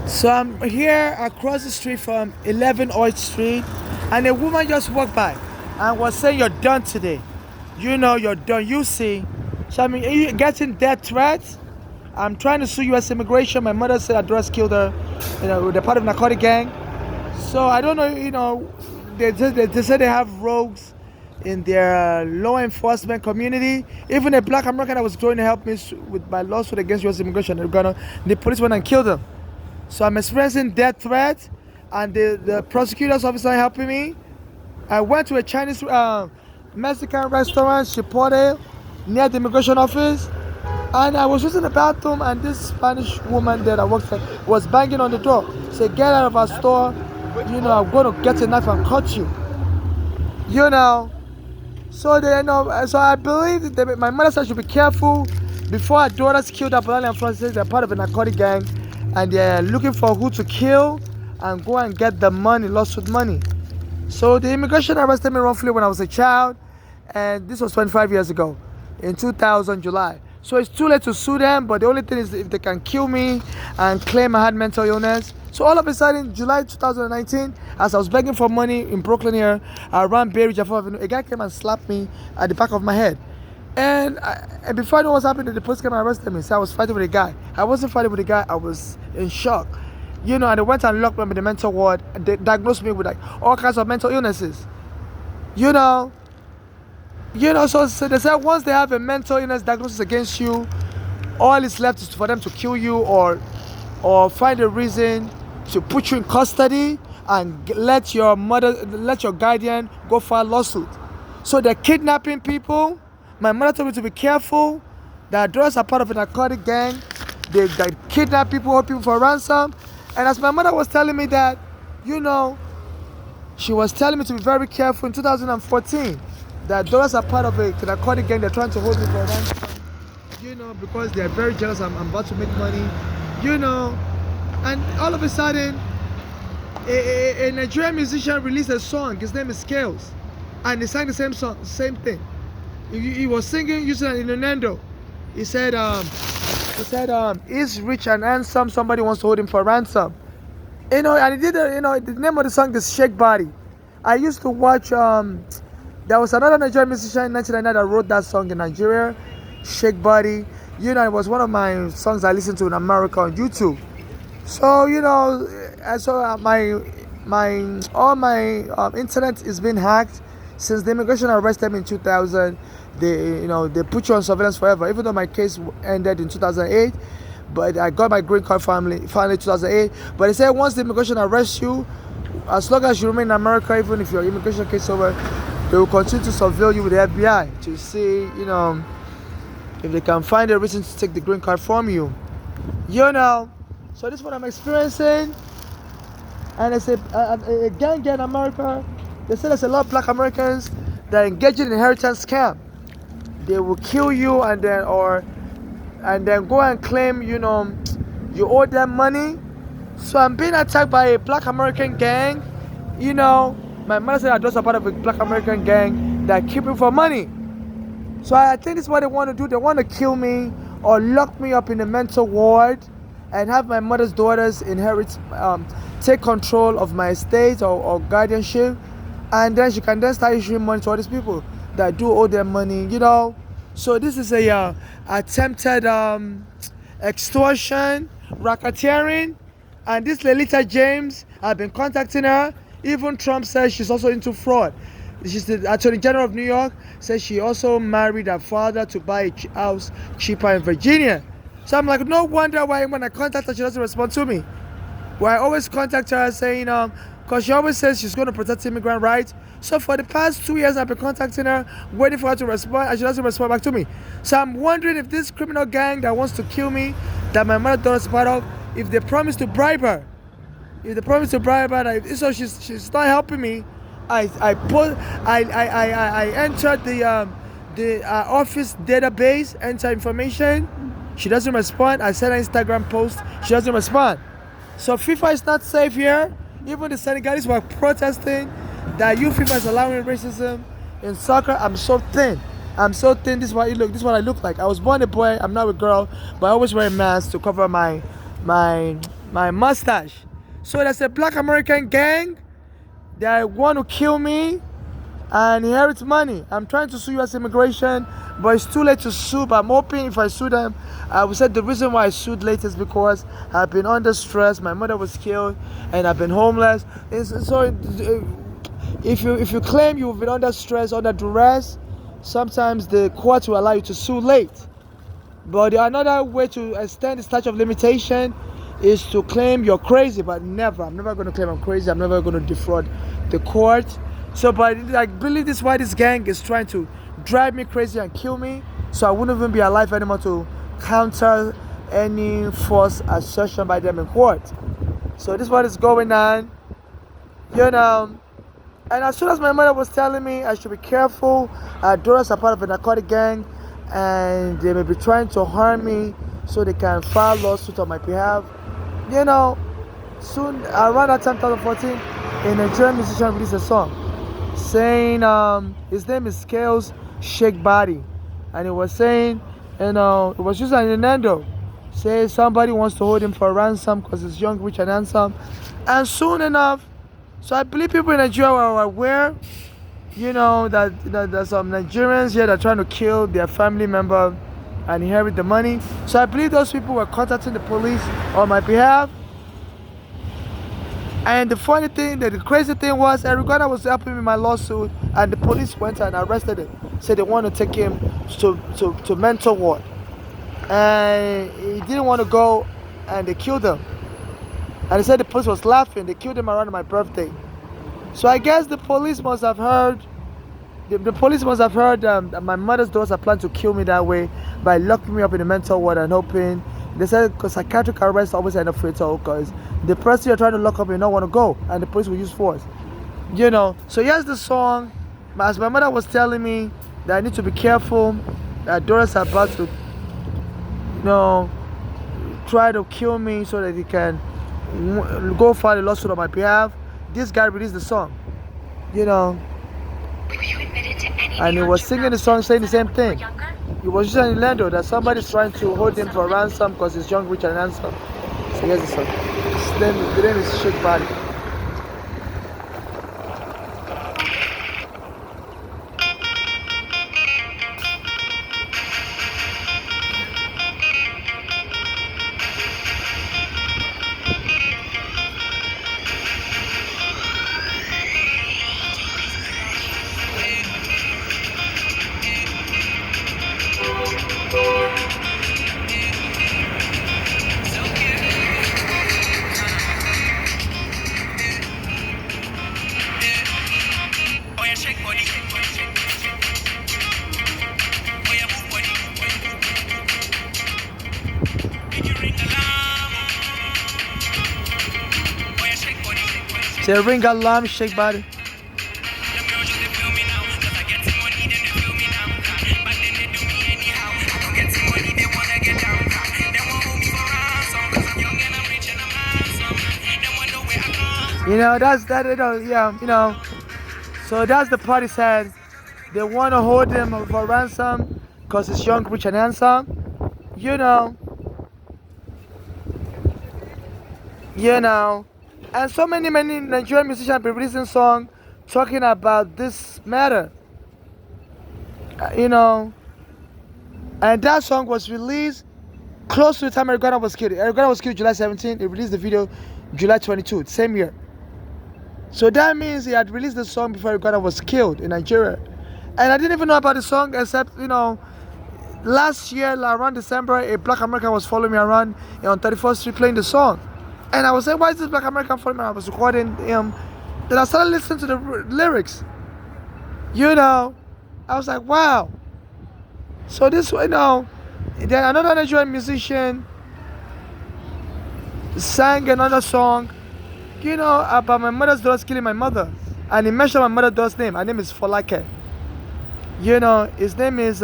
So I'm here across the street from 11 Oil Street, and a woman just walked by and was saying, "You're done today. You know you're done. You see." So I mean, you getting death threats. I'm trying to sue U.S. immigration. My mother said Adras killed her. They're part of narcotic gang. So I don't know. They say they have rogues in their law enforcement community. Even a black American that was going to help me with my lawsuit against U.S. immigration, the police went and killed him. So I'm experiencing death threats, and the prosecutor's officer helping me. I went to a Chinese Mexican restaurant, Chipotle, near the immigration office, and I was using the bathroom, and this Spanish woman that I worked with was banging on the door. Said, "Get out of our store. I'm going to get a knife and cut you." You know. So So I believe that my mother said I should be careful before her daughters killed Apollonia and Francis. They're part of a narcotic gang, and they're looking for who to kill and go and get the money, lawsuit money. So the immigration arrested me roughly when I was a child, and this was 25 years ago, in 2000 July. So it's too late to sue them, but the only thing is if they can kill me and claim I had mental illness. So all of a sudden, July 2019, as I was begging for money in Brooklyn here, around Bay Ridge Avenue, a guy came and slapped me at the back of my head. And before I knew what was happening, the police came and arrested me. So I was fighting with a guy. I wasn't fighting with a guy, I was in shock. And they went and locked me in the mental ward, and they diagnosed me with all kinds of mental illnesses. So they said once they have a mental illness diagnosis against you, all is left is for them to kill you or find a reason to put you in custody and let your guardian go file a lawsuit. So they're kidnapping people. My mother told me to be careful. Their daughters are part of a narcotic gang. They kidnap people, hold people for ransom. And as my mother was telling me that, she was telling me to be very careful in 2014. That daughters are part of a narcotic gang. They're trying to hold me for ransom, because they're very jealous. I'm about to make money, And all of a sudden, a Nigerian musician released a song. His name is Scales, and he sang the same song, same thing. He was singing using an innuendo. He said, "He's rich and handsome. Somebody wants to hold him for ransom." And he did. The name of the song is Shake Body. I used to watch. There was another Nigerian musician in 1999 that wrote that song in Nigeria, Shake Body. It was one of my songs I listened to in America on YouTube. So all my internet is being hacked since the immigration arrested me in 2000. They put you on surveillance forever. Even though my case ended in 2008, but I got my green card finally in 2008. But they said once the immigration arrests you, as long as you remain in America, even if your immigration case is over, they will continue to surveil you with the FBI to see, if they can find a reason to take the green card from you. So this is what I'm experiencing. And it's a gang in America. They say there's a lot of black Americans that engage in inheritance scam. They will kill you and then go and claim, you owe them money. So I'm being attacked by a black American gang. My mother said I was a part of a black American gang that keep me for money. So I think this is what they want to do. They want to kill me or lock me up in a mental ward and have my mother's daughters take control of my estate or guardianship, and then she can then start issuing money to all these people that do owe them money. So this is a attempted extortion, racketeering, and this Lolita James, I've been contacting her. Even Trump says she's also into fraud. She's the Attorney General of New York, says she also married her father to buy a house cheaper in Virginia. So I'm like, no wonder why when I contact her, she doesn't respond to me. Well, I always contact her saying, because she always says she's going to protect immigrant rights. So for the past 2 years, I've been contacting her, waiting for her to respond, and she doesn't respond back to me. So I'm wondering if this criminal gang that wants to kill me, that my mother daughter is part of, if they promise to bribe her. If they promise to bribe her, so she's not helping me. I entered the office database, enter information. She doesn't respond. I sent an Instagram post. She doesn't respond. So FIFA is not safe here. Even the Senegalese were protesting that FIFA is allowing racism in soccer. I'm so thin. This is what you look. This is what I look like. I was born a boy. I'm not a girl, but I always wear a mask to cover my my mustache. So there's a black American gang that want to kill me and inherit money. I'm trying to sue U.S. immigration, but it's too late to sue. But I'm hoping if I sue them, I will say the reason why I sued late is because I've been under stress. My mother was killed, and I've been homeless. So if you claim you've been under stress, under duress, sometimes the court will allow you to sue late. But another way to extend the statute of limitation is to claim you're crazy, but I'm never going to claim I'm crazy. I'm never going to defraud the court. So, but I believe this is why this gang is trying to drive me crazy and kill me, so I wouldn't even be alive anymore to counter any false assertion by them in court. So this is what is going on, And as soon as my mother was telling me I should be careful, daughters are part of a narcotic gang, and they may be trying to harm me so they can file lawsuit on my behalf. Soon around that time, 2014, a Nigerian musician released a song saying his name is Scales Shake Body, and it was saying, it was using an innuendo, say somebody wants to hold him for ransom because he's young, rich, and handsome. And soon enough, so I believe people in Nigeria are aware, that there's some Nigerians here that are trying to kill their family member and inherit the money. So I believe those people were contacting the police on my behalf. And the funny thing, the crazy thing was, Eric Garner was helping me in my lawsuit, and the police went and arrested him. Said they want to take him to mental ward, and he didn't want to go, and they killed him. And they said the police was laughing. They killed him around my birthday. So I guess the police must have heard. The police must have heard that my mother's daughters are planning to kill me that way by locking me up in the mental ward and hoping. They said because psychiatric arrest always end up fatal because the person you're trying to lock up may not want to go, and the police will use force. So here's the song. As my mother was telling me that I need to be careful, that daughters are about to, try to kill me so that they can go file a lawsuit on my behalf. This guy released the song, and he was singing the song saying the same thing. He was using an innuendo that somebody's trying to hold him for ransom because he's young, rich, and handsome. So here's the song. The name is Shake Body. Say ring alarm, shake body. That's that. So that's the party said. They want to hold him for ransom because he's young, rich, and handsome. And so many Nigerian musicians have been releasing songs talking about this matter. And that song was released close to the time Eric Garner was killed. Eric Garner was killed July 17. He released the video July 22, same year. So that means he had released the song before Eric Garner was killed in Nigeria. And I didn't even know about the song except, last year around December, a black American was following me around on 34th Street playing the song. And I was saying, why is this black American following me? I was recording him. Then I started listening to the lyrics. I was like, wow. So this, then another Nigerian musician sang another song, about my mother's daughters killing my mother. And he mentioned my mother's daughter's name. Her name is Folake. His name is,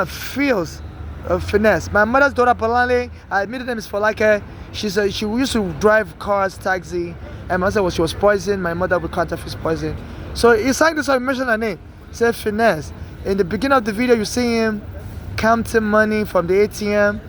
Fields of Finesse. My mother's daughter, Palale, her middle name is Folake. She used to drive cars, taxi, and my mother she was poisoned. My mother would counterfeit poison. So he sang this song, he mentioned her name. He said Finesse. In the beginning of the video, you see him counting money from the ATM.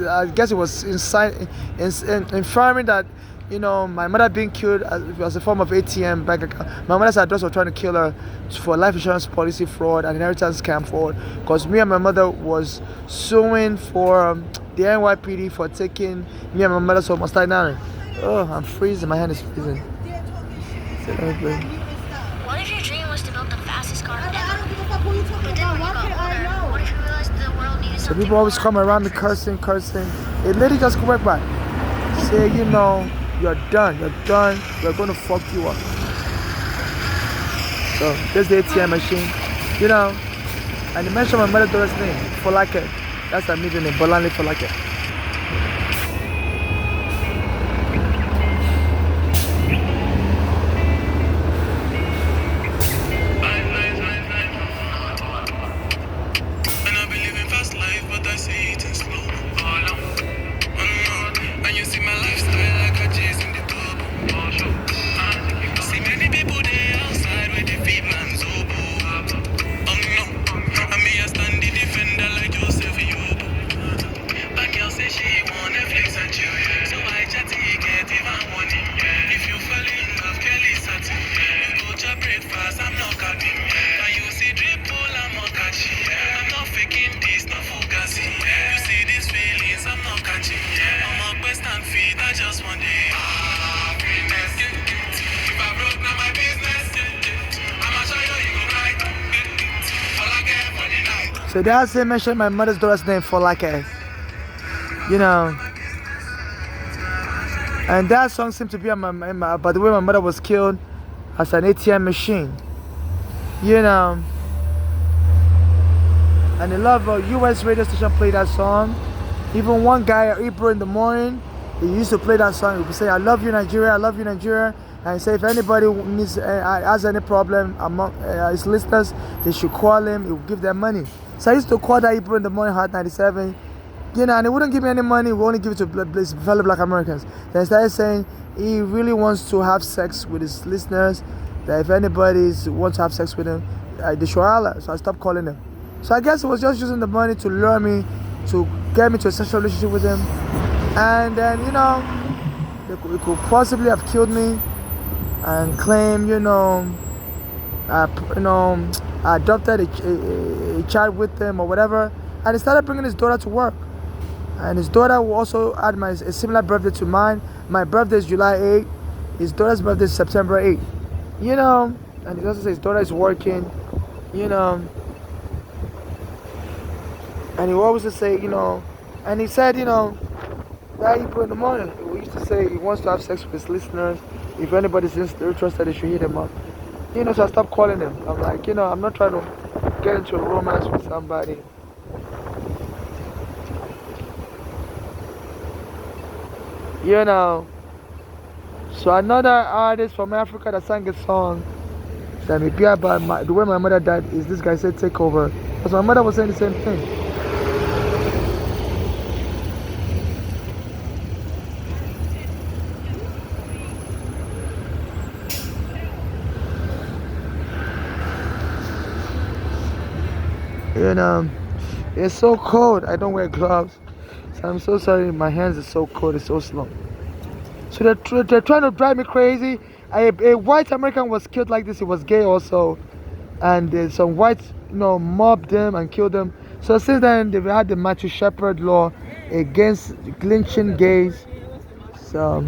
I guess it was informing that, you know, my mother being killed as a form of ATM bank account. My mother's address was trying to kill her for life insurance policy fraud and inheritance scam fraud, because me and my mother was suing for the NYPD for taking me and my mother's home. Oh, I'm freezing. My hand is freezing. What if your dream was to build the fastest car ever? But then when you got older, what if you realized the world needed So something people always more? come around me cursing. It literally just went by. Say, you know, you're done. We're going to fuck you up. So there's the ATM machine, you know. And they mentioned my mother's daughter's name, Folake. That's her middle name, Bolanle Folake. So that's it. Mentioned my mother's daughter's name, Folake. You know. And that song seemed to be about the way my mother was killed as an ATM machine. You know. And a lot of US radio station played that song. Even one guy at April in the morning, he used to play that song. He would say, I love you, Nigeria, I love you, Nigeria. And he said, if anybody needs has any problem among his listeners, they should call him, he will give them money. So I used to call that April in the morning, Hot 97. You know, and he wouldn't give me any money, we only give it to fellow black Americans. Then he started saying he really wants to have sex with his listeners, that if anybody wants to have sex with him, they should holler. So I stopped calling him. So I guess he was just using the money to lure me, to get me to a sexual relationship with him. And then, you know, they could possibly have killed me and claim, you know, I adopted a child with them or whatever. And he started bringing his daughter to work. And his daughter also had a similar birthday to mine. My birthday is July 8th. His daughter's birthday is September 8th. You know, and he also says his daughter is working, you know. And he always would say, you know, and he said, you know, that April in the morning, he used to say he wants to have sex with his listeners. If anybody's interested, they should hit him up. You know, so I stopped calling him. I'm like, you know, I'm not trying to get into a romance with somebody. You know. So another artist from Africa that sang a song that maybe about the way my mother died is this guy said Take Over. Because my mother was saying the same thing. You know, it's so cold. I don't wear gloves. So I'm so sorry. My hands are so cold. It's so slow. So they're trying to drive me crazy. A white American was killed like this. He was gay also. And some whites, you know, mobbed them and killed them. So since then, they've had the Matthew Shepard law against lynching gays. So.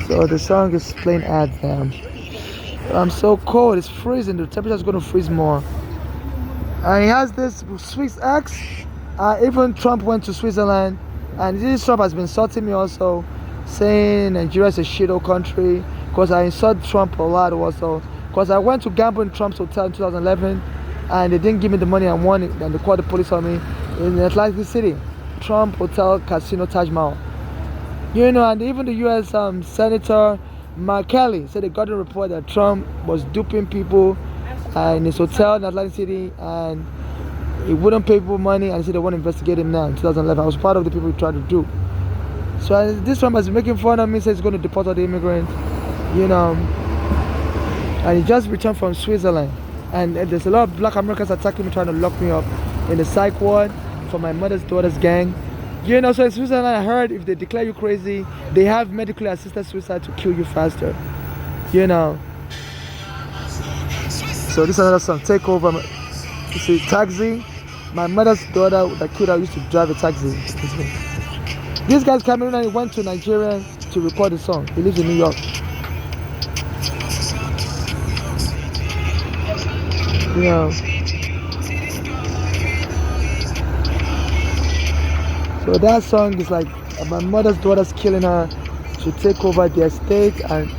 So the song is playing ad them. I'm so cold, it's freezing, the temperature is going to freeze more. And he has this Swiss X. Even Trump went to Switzerland, and this Trump has been insulting me also, saying Nigeria is a shithole country, because I insult Trump a lot also. Because I went to gamble in Trump's hotel in 2011, and they didn't give me the money I wanted, and they called the police on me in Atlantic City. Trump Hotel Casino Taj Mahal. You know, and even the U.S. Senator Mark Kelly said they got a report that Trump was duping people in his hotel in Atlantic City, and he wouldn't pay people money, and he said they want to investigate him now in 2011. I was part of the people who tried to do. So this one was making fun of me, says he's going to deport all the immigrants, you know. And he just returned from Switzerland. And there's a lot of black Americans attacking me, trying to lock me up in the psych ward for my mother's daughter's gang. You know, so in Switzerland, I heard if they declare you crazy, they have medically assisted suicide to kill you faster. You know. So this is another song, Take Over. You see, Taxi. My mother's daughter that killed her used to drive a taxi. This guy's Cameroon and he went to Nigeria to record the song. He lives in New York. You know. So that song is like my mother's daughter's killing her to take over the estate and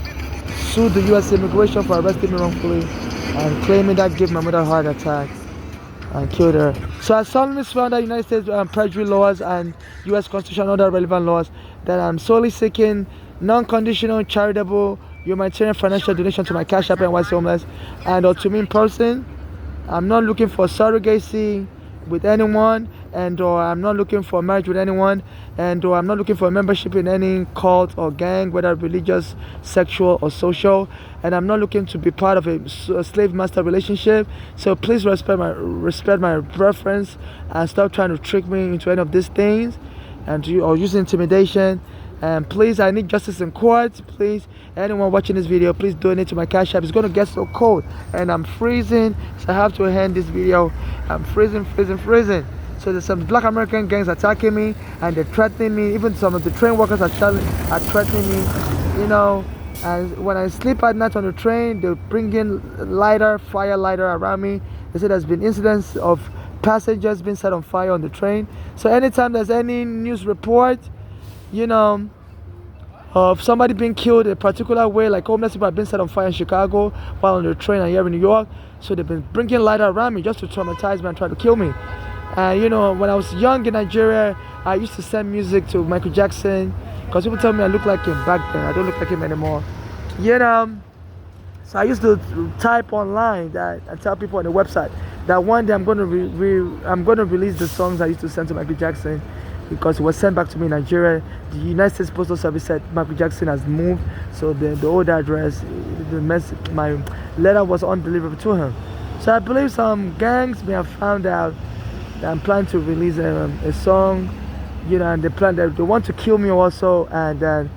sue the U.S. immigration for arresting me wrongfully and claiming that gave my mother a heart attack and killed her. So I solemnly swear under United States perjury laws and U.S. Constitution and other relevant laws that I'm solely seeking non-conditional, charitable, humanitarian financial donation to my Cash App and NYC Homeless and or to me in person. I'm not looking for surrogacy with anyone, and or I'm not looking for marriage with anyone, and or I'm not looking for a membership in any cult or gang, whether religious, sexual or social, and I'm not looking to be part of a slave master relationship. So please respect my preference and stop trying to trick me into any of these things and or use intimidation. And please, I need justice in court. Please, anyone watching this video, please donate to my Cash App. It's going to get so cold and I'm freezing, so I have to end this video. I'm freezing. So there's some black American gangs attacking me and they're threatening me. Even some of the train workers are threatening me, you know. And when I sleep at night on the train, they'll bring in fire lighter around me. They say there's been incidents of passengers being set on fire on the train. So anytime there's any news report, you know, of somebody being killed a particular way, like homeless people have been set on fire in Chicago while on the train and here in New York. So they've been bringing lighter around me just to traumatize me and try to kill me. You know, when I was young in Nigeria, I used to send music to Michael Jackson because people tell me I look like him back then. I don't look like him anymore. You know, so I used to type online that and tell people on the website that one day I'm going to release the songs I used to send to Michael Jackson, because it was sent back to me in Nigeria. The United States Postal Service said Michael Jackson has moved, so the old address, my letter was undeliverable to him. So I believe some gangs may have found out that I'm planning to release a song, you know, and they want to kill me also. And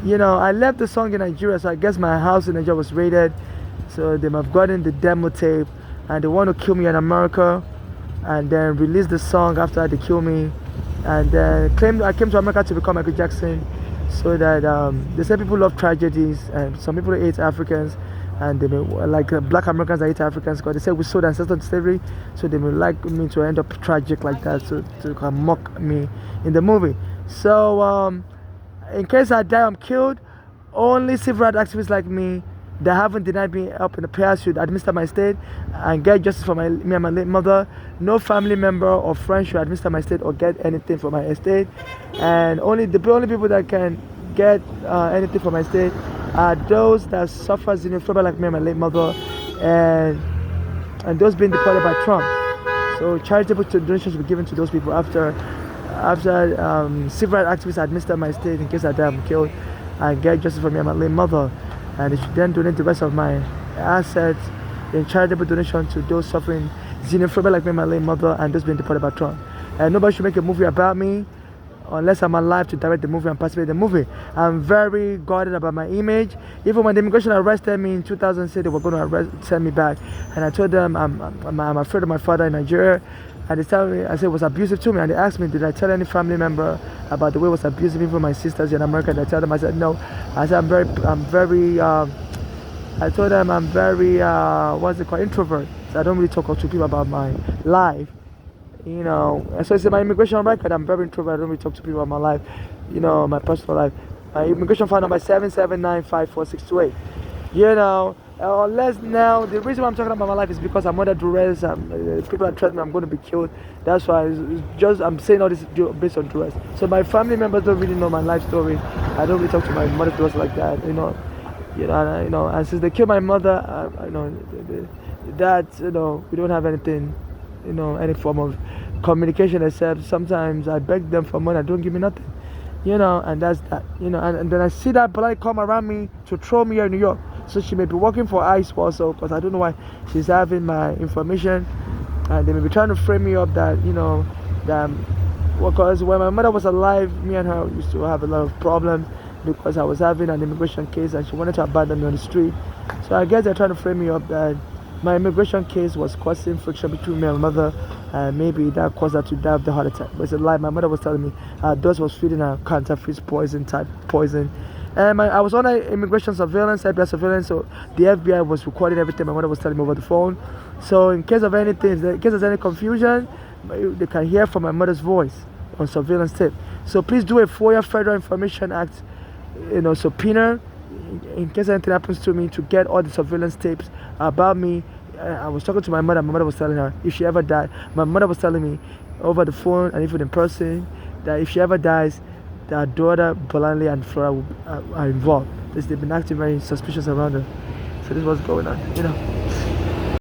you know, I left the song in Nigeria, so I guess my house in Nigeria was raided, so they have gotten the demo tape and they want to kill me in America and then release the song after they kill me. And claimed I came to America to become Michael Jackson, so that they say people love tragedies and some people hate Africans, and they may like black Americans that hate Africans because they say we sold ancestors to slavery, so they may like me to end up tragic like that, so to mock me in the movie. So in case I die, I'm killed, only civil rights activists like me that haven't denied me help in the past should administer my estate and get justice for me and my late mother. No family member or friend should administer my estate or get anything from my estate. And the only people that can get anything from my estate are those that suffer xenophobia like me and my late mother, and those being deported by Trump. So charitable donations will be given to those people after civil rights activists administer my estate in case I die, I'm killed, and get justice for me and my late mother. And they should then donate the rest of my assets in charitable donation to those suffering xenophobia like me, my late mother, and those being deported by Trump. And nobody should make a movie about me unless I'm alive to direct the movie and participate in the movie. I'm very guarded about my image. Even when the immigration arrested me in 2006, they were going to send me back. And I told them I'm afraid of my father in Nigeria. And they tell me, I said it was abusive to me. And they asked me, did I tell any family member about the way it was abusive, even my sisters in America? And I tell them, I said, no. I said, I told them I'm very, introvert. So I don't really talk to people about my life, you know. And so it's in my immigration record, I'm very introvert. I don't really talk to people about my life, you know, my personal life. My immigration file number 7795468, you know. Unless now, the reason why I'm talking about my life is because I'm under duress. People are threatening me, I'm going to be killed. That's why I'm saying all this based on duress. So my family members don't really know my life story. I don't really talk to my mother daughter like that, you know. And since they killed my mother, we don't have anything, you know, any form of communication except sometimes I beg them for money. They don't give me nothing. and that's that, and then I see that Blondie come around me to throw me here in New York. So she may be working for ICE also, because I don't know why she's having my information, and they may be trying to frame me up that, that, because when my mother was alive, me and her used to have a lot of problems because I was having an immigration case and she wanted to abandon me on the street. So I guess they're trying to frame me up that my immigration case was causing friction between me and my mother, and maybe that caused her to die of the heart attack. But it's a lie. My mother was telling me her dose was feeding her counterfeit poison. And I was under immigration surveillance, FBI surveillance, so the FBI was recording everything my mother was telling me over the phone. So in case of anything, in case there's any confusion, they can hear from my mother's voice on surveillance tape. So please do a FOIA, Federal Information Act, subpoena, in case anything happens to me, to get all the surveillance tapes about me. I was talking to my mother. My mother was telling her if she ever died, my mother was telling me over the phone and even in person that if she ever dies, their daughter Blondie and Flora are involved. They've been acting very suspicious around her. So this was going on,